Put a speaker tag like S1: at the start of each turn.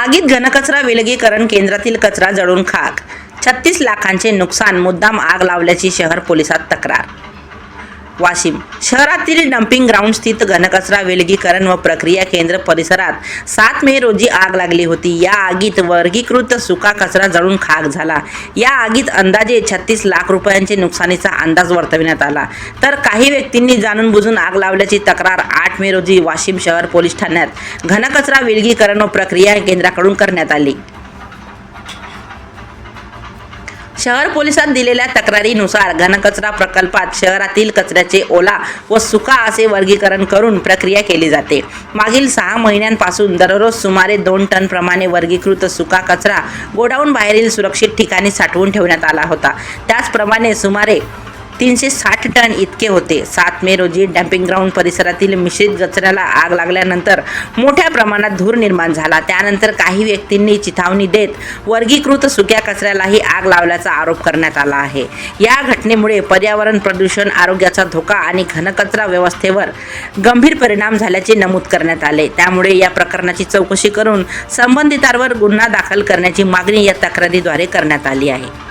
S1: आगीत घनकचरा विलगीकरण केंद्रातील कचरा जळून खाक, 36 लाखांचे नुकसान, मुद्दाम आग लावल्याची शहर पोलिसात तक्रार. वाशिम शहरातील डम्पिंग ग्राउंड स्थित घनकचरा विलगीकरण व प्रक्रिया केंद्र परिसरात 7 मे रोजी आग लागली होती. या आगीत वर्गीकृत सुका कचरा जळून खाक झाला. या आगीत अंदाजे 36 लाख रुपयांचे नुकसानीचा अंदाज वर्तविण्यात आला. तर काही व्यक्तींनी जाणून बुजून आग लावल्याची तक्रार 8 मे रोजी वाशिम शहर पोलीस ठाण्यात घनकचरा विलगीकरण व प्रक्रिया केंद्राकडून करण्यात आली. शहर पोलिसात दिलेल्या तक्रारीनुसार घनकचरा प्रकल्पात शहरातील कचऱ्याचे ओला व सुका असे वर्गीकरण करून प्रक्रिया केली जाते. मागील 6 महिन्यांपासून दररोज सुमारे 2 टन प्रमाणे वर्गीकृत सुका कचरा गोडाऊन बाहेरील सुरक्षित ठिकाणी साठवून ठेवण्यात आला होता. त्याचप्रमाणे सुमारे 360 टन इतके होते. 7 मे रोजी डम्पिंग ग्राउंड परिसरातील मिश्रित कचऱ्याला आग लागल्यानंतर मोठ्या प्रमाणात धूर निर्माण झाला. त्यानंतर काही व्यक्तींनी चिथावणी देत वर्गीकृत सुक्या कचऱ्यालाही आग लावल्याचा आरोप करण्यात आला आहे. या घटनेमुळे पर्यावरण प्रदूषण, आरोग्याचा धोका आणि घनकचरा व्यवस्थेवर गंभीर परिणाम झाल्याचे नमूद करण्यात आले. त्यामुळे या प्रकरणाची चौकशी करून संबंधितांवर गुन्हा दाखल करण्याची मागणी या तक्रारीद्वारे करण्यात आली आहे.